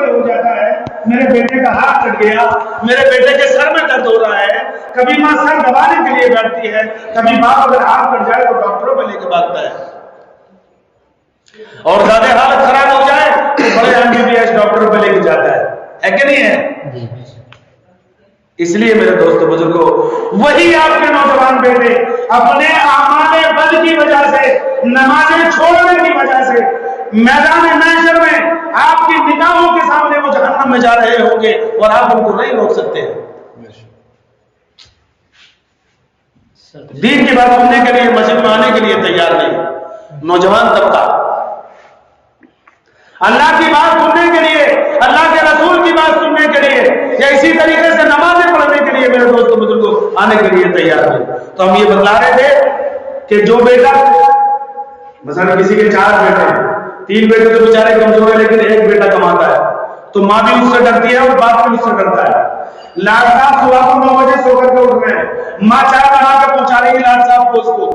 کھڑے ہو جاتا ہے، میرے بیٹے کا ہاتھ کٹ گیا، میرے بیٹے کے سر میں درد ہو رہا ہے، کبھی ماں سر دبانے کے لیے بیٹھتی ہے، کبھی باپ اگر ہاتھ کٹ جائے تو ڈاکٹروں پہ لے کے بھاگتا ہے، اور زیادہ حالت خراب ہو جائے تو بڑے MBBS ڈاکٹروں پہ لے کے جاتا ہے کہ نہیں ہے؟ اس لیے میرے دوستو بزرگوں، وہی آپ کے نوجوان بیٹے اپنے اعمال بد کی وجہ سے، نمازیں چھوڑنے کی وجہ سے میدان محشر میں آپ کی نگاہوں کے سامنے وہ جہنم میں جا رہے ہوں گے اور آپ ان کو نہیں روک سکتے۔ دین کی بات سننے کے لیے مسجد میں آنے کے لیے تیار نہیں نوجوان طبقہ، اللہ کی بات سننے کے لیے، اللہ کے رسول کی بات سننے کے لیے، یا اسی طریقے سے نمازیں پڑھنے کے لیے میرے دوستوں بزرگوں آنے کے لیے تیار نہیں۔ تو ہم یہ بتلا رہے تھے کہ جو بیٹا، مثلا کسی کے 4 بیٹے ہیں، 3 بیٹے تو بیچارے کمزور ہیں لیکن 1 بیٹا کماتا ہے، تو ماں بھی اس سے ڈرتی ہے اور باپ بھی اس سے ڈرتا ہے۔ لاڈ صاحب صبح کو 9 بجے سو کر کے اٹھ رہے ہیں، ماں چائے بنا کے پہنچا رہی ہے لاڈ صاحب کو اس کو۔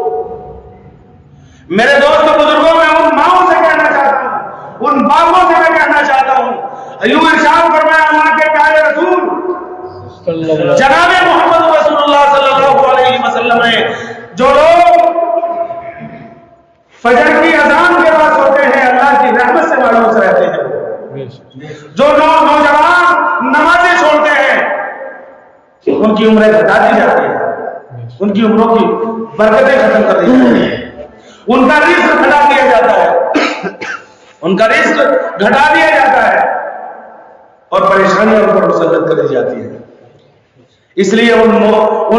میرے دوستوں بزرگوں، میں ان ماؤں سے کہنا چاہتا ہوں، ان باپوں سے میں کہنا چاہتا ہوں، ایوب ارشاد فرمایا اللہ کے پیارے رسول جناب محمد رسول اللہ صلی اللہ علیہ وسلم نے، جو لوگ فجر کی اذان کے بعد سوتے ہیں اللہ کی رحمت سے مایوس رہتے ہیں، جو نوجوان نمازیں چھوڑتے ہیں ان کی عمریں گھٹا دی جاتی ہیں، ان کی عمروں کی برکتیں ختم کر دی جاتی ہیں، ان کا رزق گھٹا دیا جاتا ہے، ان کا رزق گھٹا دیا جاتا ہے اور پریشانیاں ان پر مسلط کر دی جاتی ہے۔ اس لیے ان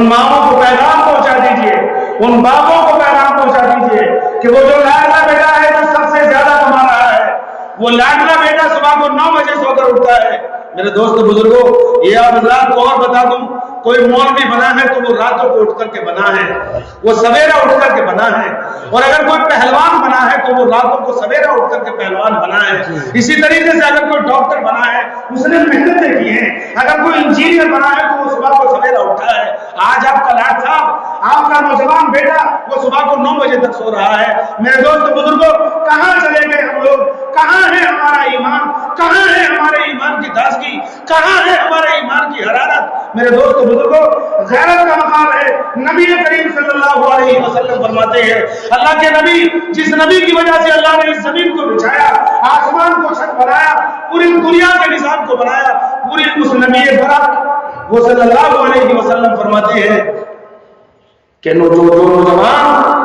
ماؤں کو پیغام پہنچا دیجئے، ان باپوں کو پیغام پہنچا دیجئے کہ وہ جو لاڈلا بیٹا ہے جو سب سے زیادہ کما رہا ہے، وہ لاڈلا بیٹا صبح کو 9 بجے سو کر اٹھتا ہے۔ میرے دوست بزرگوں، یہ آپ حضرات کو اور بتا دوں، کوئی مولوی بنا ہے تو وہ راتوں کو اٹھ کر کے بنا ہے، وہ سویرا اٹھ کر کے بنا ہے، اور اگر کوئی پہلوان بنا ہے تو وہ راتوں کو سویرا اٹھ کر کے پہلوان بنا ہے۔ اسی طریقے سے اگر کوئی ڈاکٹر بنا ہے اس نے محنتیں کی ہیں، اگر کوئی انجینئر بنا ہے تو وہ صبح کو سویرا اٹھا ہے۔ آج آپ کا لاڈ صاحب، آپ کا نوجوان بیٹا وہ صبح کو 9 بجے تک سو رہا ہے۔ میرے دوست بزرگوں، کہاں چلے گئے ہم لوگ؟ کہاں ہے ہمارا ایمان؟ کہاں ہے ہمارے ایمان کی تازگی؟ کہاں ہے ہمارے ایمان کی حرارت؟ میرے دوست بزرگوں، غیرت کا مقام ہے۔ نبی کریم صلی اللہ علیہ وسلم فرماتے ہیں، اللہ کے نبی، جس نبی کی وجہ سے اللہ نے اس زمین کو بچھایا، آسمان کو چھت بنایا، پوری دنیا کے نظام کو بنایا، پوری اس نبی برک وہ صلی اللہ علیہ وسلم فرماتے ہیں کہ جو نوجوان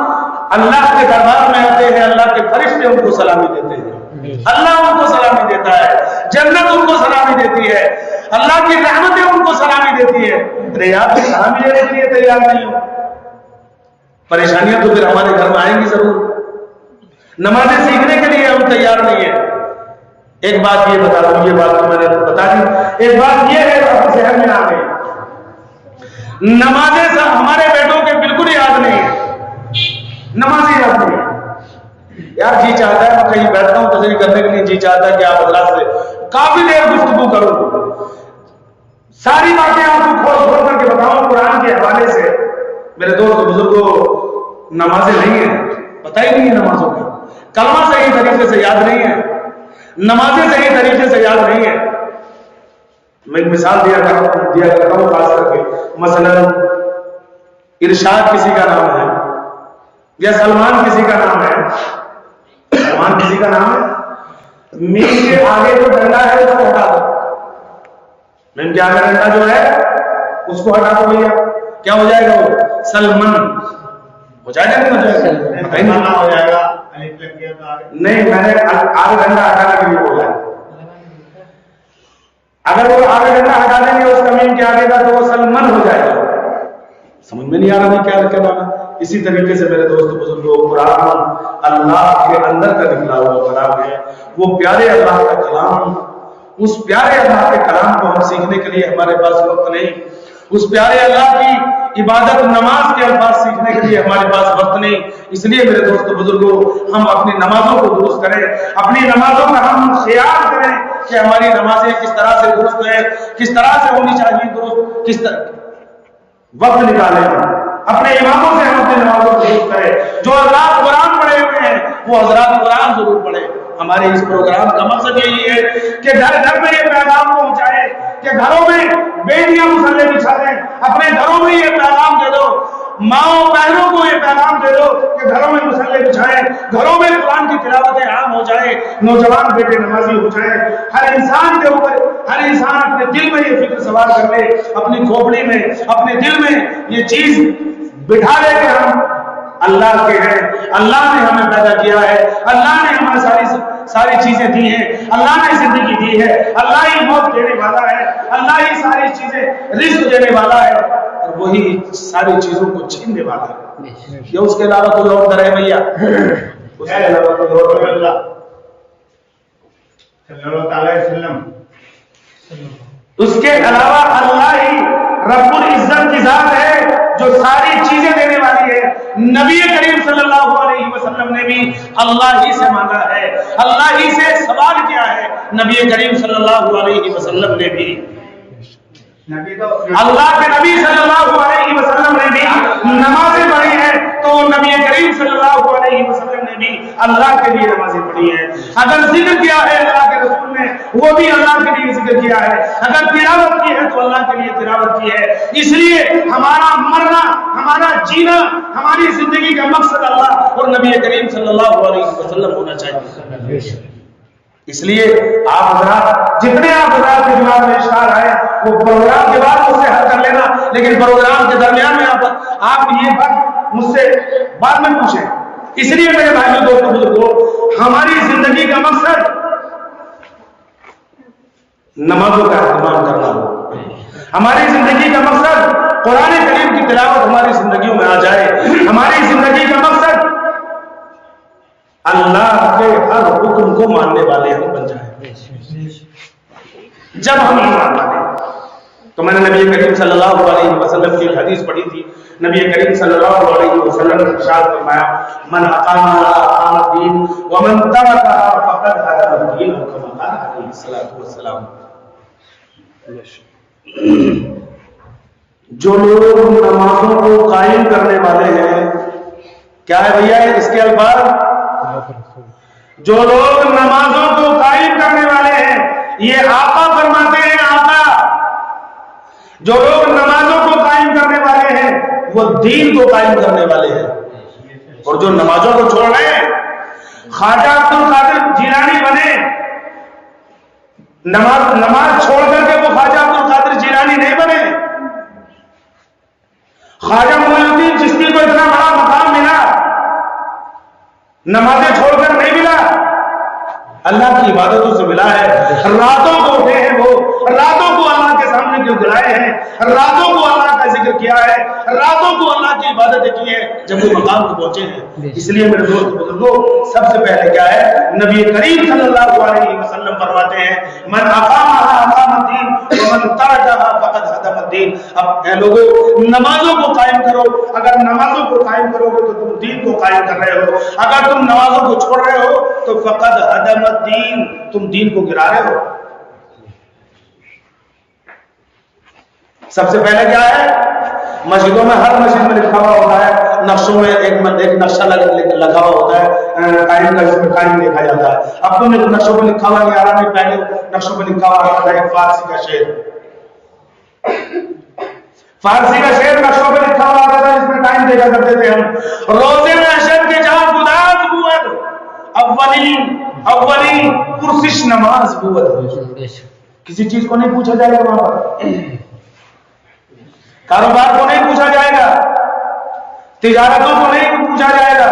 اللہ کے دربار میں آتے ہیں، اللہ کے فرشتے ان کو سلامی دیتے ہیں، اللہ ان کو سلامی دیتا ہے، جنت ان کو سلامی دیتی ہے، اللہ کی رحمتیں ان کو سلامی دیتی ہے۔ ارے آپ کی سلامی لینے کے لیے تیار نہیں ہو، پریشانیاں تو پھر ہمارے گھر میں آئیں گی ضرور۔ نمازیں سیکھنے کے لیے ہم تیار نہیں ہیں۔ ایک بات یہ بتا دوں، یہ بات تو میں نے بتا دی، ایک بات یہ ہے جو ذہن میں آ گئی، نمازیں ہمارے بیٹوں کے بالکل یاد نہیں ہے، نمازیں یاد نہیں ہے۔ یار جی چاہتا ہے میں کہیں بیٹھتا ہوں تقریر کرنے کے لیے، جی چاہتا ہے کہ آپ حضرات سے کافی دیر گفتگو کروں، ساری باتیں آپ کو کھول کھول کر کے بتاؤں قرآن کے حوالے سے۔ میرے دوست بزرگوں، نمازیں نہیں ہیں، پتہ ہی نہیں ہے نمازوں کا، کلمہ صحیح طریقے سے یاد نہیں ہے، نمازیں صحیح طریقے سے یاد نہیں ہے۔ میں ایک مثال دیا کرتا ہوں خاص کر کے، مثلا ارشاد کسی کا نام ہے یا سلمان کسی کا نام ہے، سلمان کسی کا نام ہے، میم کے آگے جو ڈنڈا ہے اس کو ہٹا دو، میم کے آگے ڈنڈا جو ہے اس کو ہٹا دو بھیا، کیا ہو جائے گا؟ وہ سلمان ہو جائے گا، نہیں ہو جائے گا؟ نہیں، میں نے آگے ڈنڈا ہٹانے کے لیے بولا ہے، اگر وہ آگے ڈنڈا ہٹا دیں گے اس کا میم کے آگے کا تو وہ سلمان ہو جائے گا۔ سمجھ میں نہیں آ رہا کیا کہنا ہے؟ اسی طریقے سے میرے دوست بزرگوں، قرآن اللہ کے اندر کا نکلا ہوا کلام ہے، وہ پیارے اللہ کا کلام، اس پیارے اللہ کے کلام کو ہم سیکھنے کے لیے ہمارے پاس وقت نہیں، اس پیارے اللہ کی عبادت نماز کے الفاظ سیکھنے کے لیے ہمارے پاس وقت نہیں۔ اس لیے میرے دوست بزرگوں، ہم اپنی نمازوں کو درست کریں، اپنی نمازوں کا ہم خیال کریں کہ ہماری نمازیں کس طرح سے درست ہیں، کس طرح سے ہونی چاہیے درست، کس طرح وقت نکالیں، اپنے اماموں سے ہم اپنی نمازوں کو درست کریں۔ جو حضرات قرآن پڑھے ہوئے ہیں وہ حضرات قرآن ضرور پڑھیں، ہمارے اس پروگرام کا مقصد یہی ہے کہ گھر گھر میں یہ پیغام پہنچائے کہ گھروں میں بیٹیاں مصلے بچھا دیں، اپنے گھروں میں یہ پیغام دے دو، ماؤں بہنوں کو یہ پیغام دے دو کہ گھروں میں مصلے بچھائیں، گھروں میں قرآن کی تلاوتیں عام ہو جائے، نوجوان بیٹے نمازی ہو جائیں، ہر انسان کے اوپر، ہر انسان اپنے دل میں یہ فکر سوار کر لے، اپنی کھوپڑی میں، اپنے دل میں یہ چیز بٹھا لے کہ ہم اللہ کے ہیں، اللہ نے ہمیں پیدا کیا ہے، اللہ نے ہمیں ساری چیزیں دی ہیں، اللہ نے زندگی دی ہے، اللہ ہی موت دینے والا ہے، اللہ ہی ساری چیزیں رزق دینے والا ہے، اور وہی ساری چیزوں کو چھیننے والا ہے۔ یہ اس کے علاوہ کوئی اور در ہے بھیا؟ اس کے علاوہ کوئی اور اللہ صلی اللہ علیہ وسلم، اس کے علاوہ اللہ ہی رب العزت کی ذات ہے جو ساری چیزیں دینے والی ہے۔ نبی کریم صلی اللہ علیہ وسلم نے بھی اللہ ہی سے مانگا ہے، اللہ ہی سے سوال کیا ہے، نبی کریم صلی اللہ علیہ وسلم نے بھی، اللہ کے نبی صلی اللہ علیہ وسلم نے بھی نمازیں پڑھی ہیں، تو نبی کریم صلی اللہ علیہ وسلم نے بھی اللہ کے لیے نمازیں پڑھی ہیں۔ اگر ذکر کیا ہے اللہ کے رسول نے، وہ بھی اللہ کے لیے ذکر کیا ہے، اگر تلاوت کی ہے تو اللہ کے لیے تلاوت کی ہے۔ اس لیے ہمارا مرنا، ہمارا جینا، ہماری زندگی کا مقصد اللہ اور نبی کریم صلی اللہ علیہ وسلم ہونا چاہیے۔ اس لیے آپ حضرات، جتنے آپ حضرات کے دماغ میں اشعار آئے وہ پروگرام کے بعد مجھ سے حل کر لینا، لیکن پروگرام کے درمیان میں آپ یہ بات مجھ سے بعد میں پوچھیں۔ اس لیے میرے بھائیوں دوستوں بزرگوں، ہماری زندگی کا مقصد نمازوں کا اہتمام کرنا ہو، ہماری زندگی کا مقصد قرآن کریم کی تلاوت ہماری زندگیوں میں آ جائے، ہماری زندگی کا مقصد اللہ کے ہر حکم کو ماننے والے ہم بن جائیں۔ جب ہم ایمان لاتے ہیں تو میں نے نبی کریم صلی اللہ علیہ وسلم کی ایک حدیث پڑھی تھی، نبی کریم صلی اللہ علیہ وسلم نے ارشاد فرمایا، من اقام الدین ومن ترکہ فقد هدم الدین، کما قال علیہ الصلوۃ والسلام۔ جو لوگ نمازوں کو قائم کرنے والے ہیں، کیا ہے بھیا اس کے الفاظ؟ جو لوگ نمازوں کو قائم کرنے والے ہیں، یہ آقا فرماتے ہیں، آقا، جو لوگ نمازوں کو قائم کرنے والے ہیں وہ دین کو قائم کرنے والے ہیں، اور جو نمازوں کو چھوڑ رہے ہیں، خواجہ عبد القادر جیلانی بنے، نماز چھوڑ کر کے وہ خواجہ عبد القادر جیلانی نہیں بنے، خواجہ معین الدین چشتی کو اتنا بڑا مقام ملا، نمازیں چھوڑ کر نہیں ملا، اللہ کی عبادتوں سے ملا ہے۔ راتوں کو اٹھے ہیں، وہ راتوں کو اللہ کے سامنے کیوں گرائے ہیں، راتوں کو اللہ کا ذکر کیا ہے، راتوں کو اللہ کی عبادتیں کی ہیں، جب وہ مقام کو پہنچے ہیں۔ اس لیے میرے دوست بزرگوں، سب سے پہلے کیا ہے، نبی کریم صلی اللہ علیہ وسلم فرماتے ہیں، من اقامها اقام الدین ومن ترکها فقد هدم الدین۔ اب اے لوگوں، نمازوں کو قائم کرو، اگر نمازوں کو قائم کرو گے تو تم دین کو قائم کر رہے ہو، اگر تم نمازوں کو چھوڑ رہے ہو تو فقد هدم الدین، تم دین کو گرا رہے ہو۔ سب سے پہلے کیا ہے، مسجدوں میں، ہر مسجد میں لکھا ہوا ہوتا ہے، نقشوں میں ایک نقشہ لگا ہوا ہوتا ہے، قائم کا، جس میں قائم دیکھا جاتا ہے۔ اب تم نے نقشوں پہ لکھا ہوا ہے، 11 پہلے نقشوں پہ لکھا ہوا ہوتا ہے ایک فارسی کا شعر، فارسی کا شعر نقشوں پہ لکھا ہوا ہوتا تھا، جس میں قائم دیکھا کرتے تھے ہم۔ روزے میں اشر کے جہاں گداز بود، اولین پرسش نماز بود۔ کسی چیز کو نہیں پوچھا جائے گا وہاں پر، کاروبار کو نہیں پوچھا جائے گا، تجارتوں کو نہیں پوچھا جائے گا،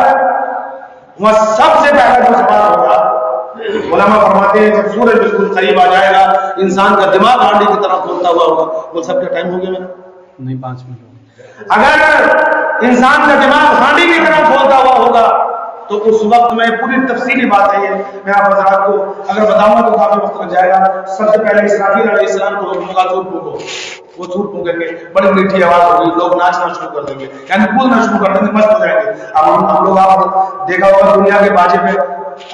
وہاں سب سے پہلا جو سوال ہوگا، علماء فرماتے ہیں جب سورج بالکل قریب آ جائے گا، انسان کا دماغ ہانڈی کی طرح کھولتا ہوا ہوگا۔ وہ سب کا ٹائم ہو گیا میرا؟ نہیں، 5 منٹ۔ اگر انسان کا دماغ ہانڈی کی طرح کھولتا ہوا ہوگا تو اس وقت میں پوری تفصیلی بات ہے، یہ میں آپ حضرات کو اگر بتاؤں گا تو کافی وقت لگ جائے گا۔ سب سے پہلے اسرافیل علیہ السلام کو حکم ہوگا سور پھونکو، وہ سور پھونکیں گے، بڑی میٹھی آواز ہوگی، لوگ ناچنا شروع کر دیں گے، یعنی بولنا شروع کر دیں گے، مست ہو جائیں گے۔ اب ہم لوگ، آپ دیکھا ہوگا دنیا کے باجے پہ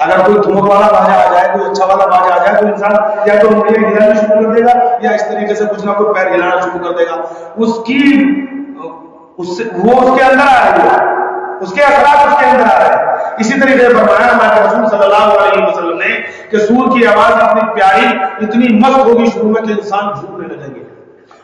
اگر کوئی دھمک والا باجا آ جائے، کوئی اچھا والا باجا آ جائے، تو انسان یا تو انگلیاں ہلانا شروع کر دے گا یا اس طریقے سے کچھ نہ کچھ پیر ہلانا شروع کر دے گا۔ وہ اس کے اندر آ رہی ہے، اس کے اثرات اس کے اندر آ رہے ہیں۔ اسی طریقے سے فرمایا ہمارے رسول صلی اللہ علیہ وسلم نے کہ سور کی آواز اتنی پیاری اتنی مست ہوگی شروع میں کہ انسان جھومنے لگیں گے،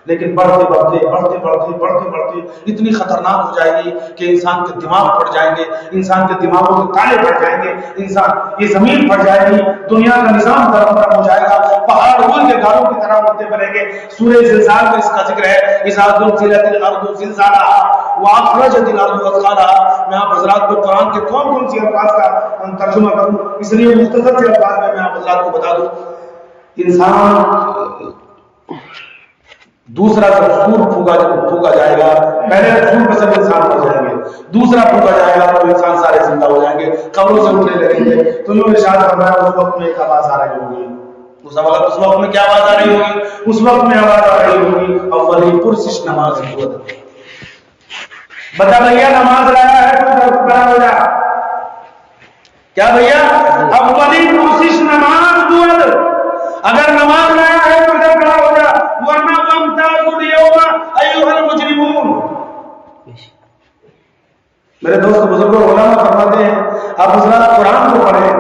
لیکن بڑھتے بڑھتے بڑھتے بڑھتے بڑھتے بڑھتے اتنی خطرناک ہو جائے گی کہ انسان کے دماغ پھٹ جائیں گے، انسان کے دماغوں کے تالے پھٹ جائیں گے، انسان یہ زمین پھٹ جائے گی، دنیا کا نظام درم درم ہو جائے گا، پہاڑ اول کے گالوں کی طرح اڑتے بنیں گے۔ سورہ زلزال میں اس کا ذکر ہے، اذا زلزلت الارض زلزالها واخرجت الارض اثقالها۔ میں آپ حضرات کو قرآن کے کون کون سی الفاظ کا ترجمہ کروں، اس لیے مختصر سے الفاظ میں آپ حضرات کو بتا دوں۔ انسان دوسرا جب سور پھونکا جائے گا، پہلے سور پہ سب انسان ہو جائیں گے، دوسرا پھونکا جائے گا تو انسان سارے زندہ ہو جائیں گے، قبروں سے اٹھنے لگیں گے۔ تو یوں ارشاد فرمایا اس وقت میں ایک آواز آ رہی ہوگی، اس وقت میں کیا آواز آ رہی ہوگی؟ اس وقت میں آواز آ رہی ہوگی اولی پرسش نماز بود۔ بتا بھیا نماز لایا ہے تو کھڑا ہو جا، کیا بھیا؟ اولی پرسش نماز بود، اگر نماز لایا ہے تو ادھر کھڑا ہو جا، ورنہ وامتازوا اليوم ایھا المجرمون۔ میرے دوست بزرگوں علماء فرماتے ہیں آپ حضرات قرآن کو پڑھیں،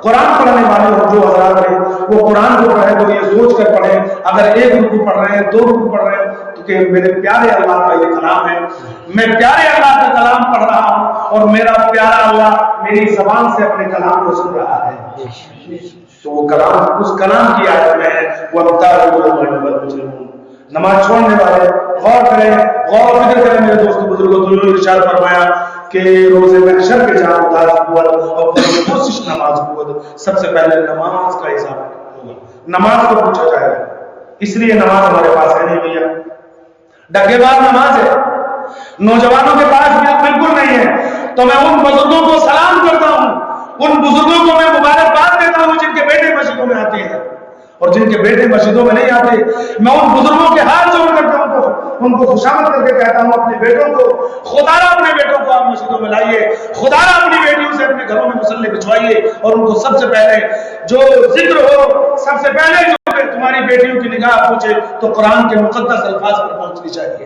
قرآن پڑھنے والے جو حضرات ہیں وہ قرآن کو پڑھیں تو یہ سوچ کر پڑھیں، اگر ایک رکوع پڑھ رہے ہیں، دو رکوع پڑھ رہے ہیں تو کہ میرے پیارے اللہ کا یہ کلام ہے، میں پیارے اللہ کا کلام پڑھ رہا ہوں اور میرا پیارا اللہ میری زبان سے اپنے کلام کو سن رہا ہے، تو وہ کلام اس کلام کی آیت میں ہے وَامْتَازُوا الْيَوْمَ أَيُّهَا الْمُجْرِمُونَ۔ نماز چھوڑنے والے غور کریں، غور و فکر کریں میرے دوست بزرگوں، تو یہ ارشاد فرمایا کہ روز محشر کے جہاں اداس قوت اور کوشش نماز قوت، سب سے پہلے نماز کا حساب ہوگا، نماز کو پوچھا جائے گا، اس لیے نماز ہمارے پاس ہے نہیں بھیا، ڈگے بار نماز ہے، نوجوانوں کے پاس بالکل نہیں ہے۔ تو میں ان بزرگوں کو سلام کرتا ہوں، ان بزرگوں کو میں مبارکباد دیتا ہوں جن کے بیٹے مسجدوں میں آتے ہیں، اور جن کے بیٹے مسجدوں میں نہیں آتے میں ان بزرگوں کے ہاتھ جوڑ کرتا ہوں، ان کو خوشامد کر کے کہتا ہوں اپنے بیٹوں کو، خدا را اپنے بیٹوں کو آپ مسجدوں میں لائیے، خدا را اپنی بیٹیوں سے اپنے گھروں میں مصلے بچھوائیے، اور ان کو سب سے پہلے جو ذکر ہو، سب سے پہلے جو تمہاری بیٹیوں کی نگاہ پہنچے تو قرآن کے مقدس الفاظ پر پہنچنی چاہیے۔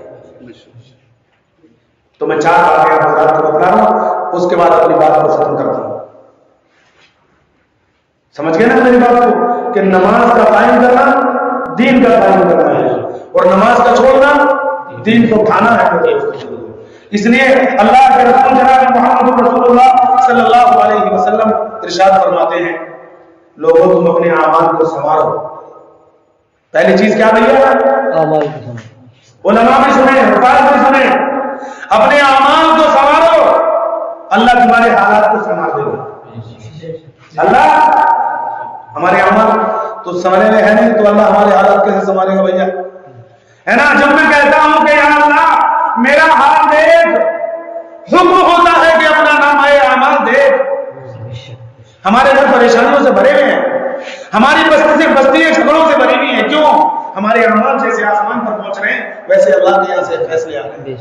تو میں 4 باتیں آپ حضرات کو بتا رہا ہوں، اس کے بعد اپنی بات کو ختم کرتا ہوں۔ سمجھ گئے نا میری بات کو کہ نماز کا قائم کرنا دین کا قائم کرنا ہے، اور نماز کا چھوڑنا دین کو کھانا ہے۔ اس لیے اللہ کے رسول جناب محمد رسول اللہ صلی اللہ علیہ وسلم ارشاد فرماتے ہیں لوگوں تم اپنے اعمال کو سنوارو۔ پہلی چیز کیا بھیا؟ اعمال کو سنوارو۔ علماء بھی سنیں، حفاظ بھی سنیں، اپنے اعمال کو سنوارو، اللہ تمہارے حالات کو سنوار دے گا۔ اللہ ہمارے اعمال تو سنبھلے ہوئے ہیں نہیں تو اللہ ہمارے حالات کیسے سنبھالے گا بھیا؟ ہے نا؟ جب میں کہتا ہوں کہ یا اللہ میرا حال دیکھ، حکم ہوتا ہے کہ اپنا نامہ اعمال دیکھ۔ ہمارے گھر پریشانیوں سے بھرے ہوئے ہیں، ہماری بستیاں جھگڑوں سے بھری ہوئی ہیں، کیوں؟ ہمارے اعمال جیسے آسمان پر پہنچ رہے ہیں ویسے اللہ کے یہاں سے فیصلے آ رہے ہیں۔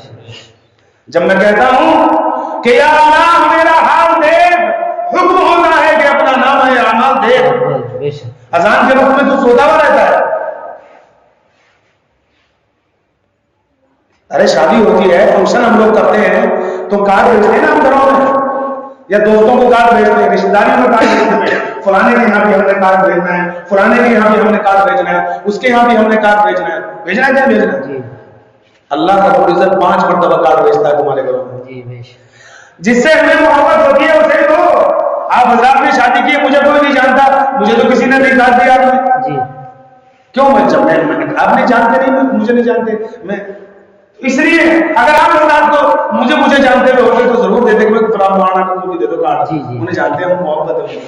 جب میں کہتا ہوں کہ یا اللہ میرا حال دیکھ، حکم ہوتا ہے کہ اپنا نامہ اعمال دیکھ۔ اذان کے وقت میں تو سوتا ہوا رہتا ہے، ارے شادی ہوتی ہے، فنکشن ہم لوگ کرتے ہیں تو کارڈ بھیجتے ہیں نا ہم گھروں میں، یا دوستوں کو کارڈ بھیجتے ہیں، رشتہ داریوں میں کارڈ بھیجتے ہیں، فلانے کے یہاں بھی ہم نے کارڈ بھیجنا ہے، فلانے کے یہاں بھی ہم نے کارڈ بھیجنا ہے، اس کے یہاں بھی ہم نے کارڈ بھیجنا ہے، بھیجنا ہے کیا بھیجنا ہے؟ اللہ کا عزت 5 مرتبہ کارڈ بھیجتا ہے تمہارے گھروں میں، جس سے ہمیں محبت ہوتی ہے اسے دو۔ آپ حضرات نے شادی کی، مجھے کوئی نہیں جانتا، مجھے تو کسی نے نہیں کارڈ دیا آپ نے، کیوں؟ میں جب آپ نہیں جانتے نہیں، مجھے نہیں جانتے میں، اس لیے اگر آپ حضرات کو مجھے جانتے ہوئے ہوتے تو ضرور دیتے کہ فلاں مولانا کو بھی دے دو کارڈ، انہیں جانتے ہیں، محبت ہے۔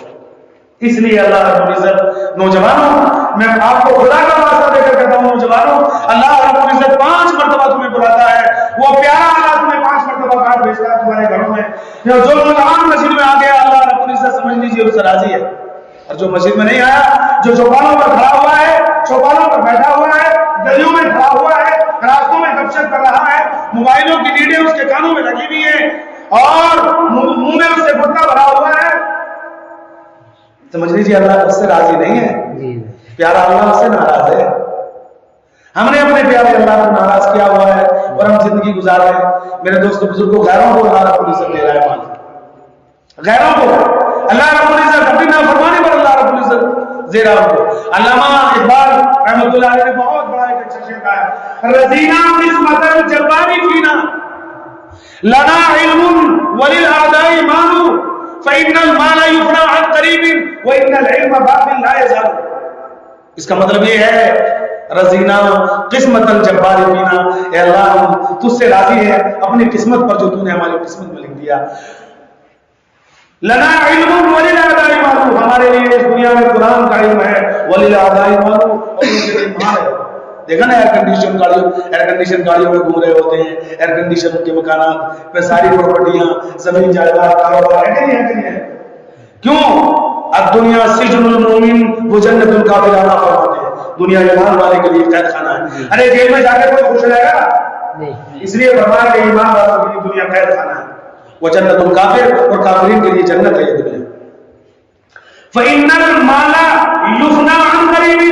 اس لیے اللہ رب العزت، نوجوانوں میں آپ کو خدا کا واسطہ دے کر کہتا ہوں، نوجوانوں اللہ رب العزت 5 مرتبہ تمہیں بلاتا ہے، وہ پیارا اللہ تمہیں 5 مرتبہ کارڈ بھیجتا ہے تمہارے گھروں میں۔ جو نوجوان مسجد میں آ گیا اللہ رب العزت سمجھ لیجیے اس سے راضی ہے، اور جو مسجد میں نہیں آیا، جو چوپالوں پر کھڑا ہوا ہے، چوپالوں پر بیٹھا ہوا ہے، گلیوں میں کھڑا ہوا ہے، راستوں میں گپ شپ کر رہا ہے، موبائلوں کی لیڈیں اس کے کانوں میں لگی ہوئی ہیں اور منہ میں اس سے گٹکا بھرا ہوا ہے، سمجھ لیجیے اللہ اس سے راضی نہیں ہے، پیارا اللہ اس سے ناراض ہے۔ ہم نے اپنے پیارے اللہ کو ناراض کیا ہوا ہے اور ہم زندگی گزار رہے ہیں۔ میرے دوست بزرگوں، غیروں کو اللہ رب العزت دے رہا ہے مال، غیروں کو اللہ رب العزت اپنی نافرمانی پر اللہ رب العزت زیرہ کو. علامہ اقبال رحمۃ اللہ علیہ نے بہت بڑا ایک اچھا شعر کہا ہے, رضینا قسمت الجبار فینا لنا علم وللأعداء مال فإن المال يفنى عن قریب وإن العلم باق لا يزال. اس کا مطلب یہ ہے رضینا قسمت الجبار فینا, اے اللہ ہم تجھ سے راضی ہیں اپنی قسمت پر جو تو نے ہماری قسمت میں لکھ دیا. لنا علم وللأعداء مال, ہمارے لیے اس دنیا میں قرآن کا علم ہے, وللأعداء مال, اور ان کے لیے مال ہے. دیکھا نا ایئر کنڈیشن گاڑیوں میں گھوم رہے ہوتے ہیں, ایئر کنڈیشن کے مکانات پہ ساری پراپرٹیاں زمین جائیداد کاروبار ہے کہ نہیں ہے. کیوں؟ الدنیا سجن المومن و جنت الکافر فرماتے ہیں, دنیا ایمان والے کے لیے قید خانہ ہے. ارے جیل میں جا کے کوئی خوش رہے گا؟ اس لیے فرمایا کہ ایمان والوں کے لیے دنیا قید خانہ ہے, وہ جنت الکافر, اور کافرین کے لیے جنت ہے یہ دنیا. فإن المال يفنى عن قریب,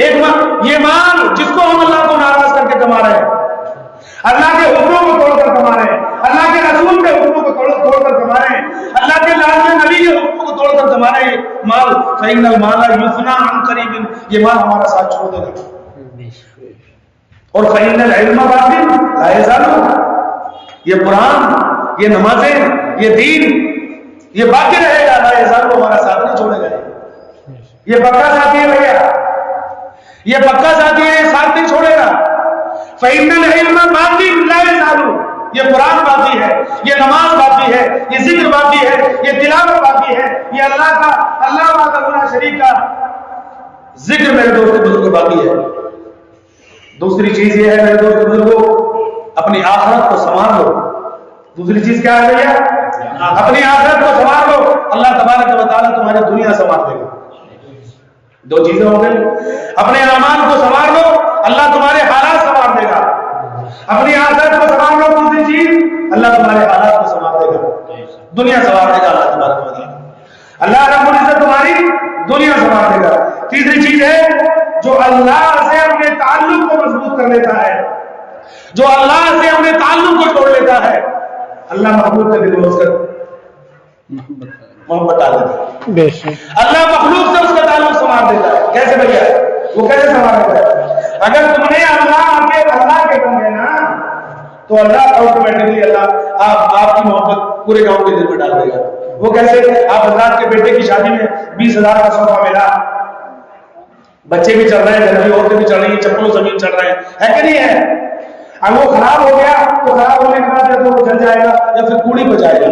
یہ مال جس کو ہم اللہ کو ناراض کر کے کما رہے ہیں, اللہ کے حکموں کو توڑ کر کما رہے ہیں, اللہ کے رسول کے حکموں کو توڑ کر کما رہے ہیں, اللہ کے لازم نبی کے حکموں کو توڑ کر کما رہے ہیں مال, فإن المال يفنى عن قریب, یہ مال ہمارا ساتھ چھوڑ دے گا. اور فإن العلم باق لا يزال, یہ قرآن, یہ نمازیں, یہ دین, یہ باقی رہے گا, لا يزال, ہمارا ساتھ نہیں چھوڑے گا. یہ پکا ساتھی ہے بھیا, یہ پکا ساتھی ہے, ساتھ نہیں چھوڑے گا. فإن العلم باق لا يزال, یہ قرآن باقی ہے, یہ نماز باقی ہے, یہ ذکر باقی ہے, یہ تلاوت باقی ہے, یہ اللہ وحدہ شریک کا ذکر میرے دوست بزرگوں باقی ہے. دوسری چیز یہ ہے میرے دوست بزرگوں, اپنی آخرت کو سنوار لو. دوسری چیز کیا ہے بھیا؟ اپنی آخرت کو سنوار لو, اللہ تبارک و تعالیٰ تمہاری دنیا سنوار دے گا. دو چیزیں ہو گئی, اپنے اعمال کو سنوار لو, اللہ تمہارے حالات سنوار دے گا. اپنی آخرت کو سنوار لو, دوسری چیز اللہ تمہارے حالات کو سنوار دے گا, دنیا سنوار دے گا اللہ تبارک و تعالیٰ. اللہ رب العزت تمہاری دنیا سنوار دے گا. تیسری چیز ہے جو اللہ سے اپنے تعلق کو مضبوط کر لیتا ہے, جو اللہ سے اپنے تعلق کو توڑ لیتا ہے, اللہ مخلوق کے دل میں اس کا محبت ڈال دیتا ہے. اللہ مخلوق سے اس کا تعلق سنوار دیتا ہے. کیسے بھیا؟ وہ کیسے سنوار دیتا ہے؟ اگر تم نے اللہ کے بندے نا, تو اللہ آٹومیٹکلی اللہ آپ کی محبت پورے گاؤں کے دل میں ڈال دے گا. وہ کیسے؟ آپ حضرات کے بیٹے کی شادی میں 20,000 کا سودا ملا, بچے بھی چل رہے ہیں, گھر کی عورتیں بھی چل رہی ہیں, چپلوں زمین چل رہے ہیں, ہے کہ نہیں ہے؟ اب وہ خراب ہو گیا تو خراب ہونے کے بعد یا تو وہ جل جائے گا یا پھر کوڑی پہ جائے گا.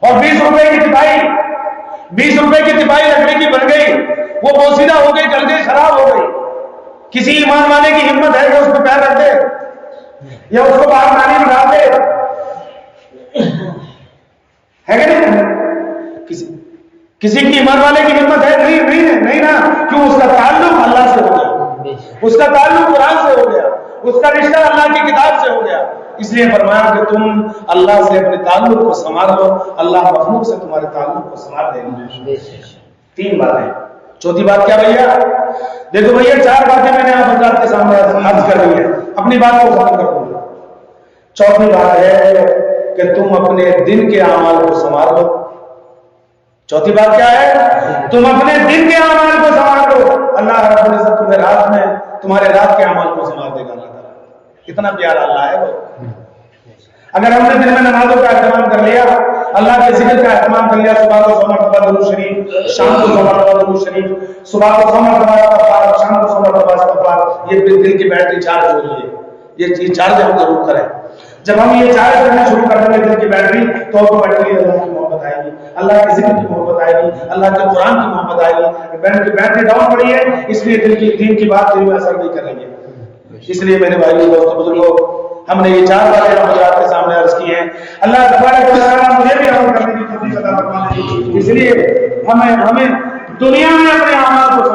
اور 20 روپے کی تپائی لکڑی کی بن گئی, وہ بوسیدہ ہو گئی, جل گئی, خراب ہو گئی. کسی ایمان والے کی ہمت ہے کہ اس پہ پیر رکھ دے یا اس کو باہر نالی میں ڈال دے, ہے کہ نہیں؟ کسی کی ایمان والے کی ہمت ہے؟ نہیں نا. کیوں؟ اس کا تعلق اللہ سے ہو گیا, اس کا تعلق قرآن سے ہو گیا, اس کا رشتہ اللہ کی کتاب سے ہو گیا. اس لیے فرمایا کہ تم اللہ سے اپنے تعلق کو سنوارو, اللہ مخلوق سے تمہارے تعلق کو سنوار دے گا. 3 باتیں. چوتھی بات کیا بھیا؟ دیکھو بھیا, 4 باتیں میں نے آپ حضرات کے سامنے عرض کر رہی ہے, اپنی بات کو ختم کر دوں گا. چوتھی بات ہے کہ تم اپنے دن کے اعمال کو سنوار لو. چوتھی بات کیا ہے؟ تم اپنے دن کے اعمال کو سنوار لو, اللہ رب العزت تمہیں رات میں تمہارے رات کے اعمال کو سنوار دے گا. اللہ تعالیٰ کتنا پیارا اللہ ہے وہ. اگر ہم نے دن میں نمازوں کا اہتمام کر لیا, اللہ کے ذکر کا اہتمام کر لیا, صبح کو 100 مرتبہ درود شریف, شام کو 100 مرتبہ درود شریف, صبح کو 100 مرتبہ استغفار, شام کو 100 مرتبہ استغفار, یہ دل کی بیٹری چارج ہو رہی ہے. یہ چارج ہم ضرور کریں. جب ہم یہ چارج کرنا شروع کر دیں گے دل کی بیٹری, تو آٹومیٹکلی اللہ کی محبت آئے گی, اللہ کے ذکر کی محبت آئے گی, اللہ کے قرآن کی محبت آئے گی. بیٹری ڈاؤن پڑی ہے, اس لیے دین کی بات دل میں اثر نہیں کر رہی ہے. اس لیے میرے بھائیوں دوستوں بزرگوں, ہم نے یہ 4 باتیں آپ کے سامنے عرض کی ہیں. اللہ تبارک و تعالیٰ مجھے بھی عمل کرنے کی توفیق عطا فرمائے. اس لیے ہمیں دنیا میں اپنے اعمال کو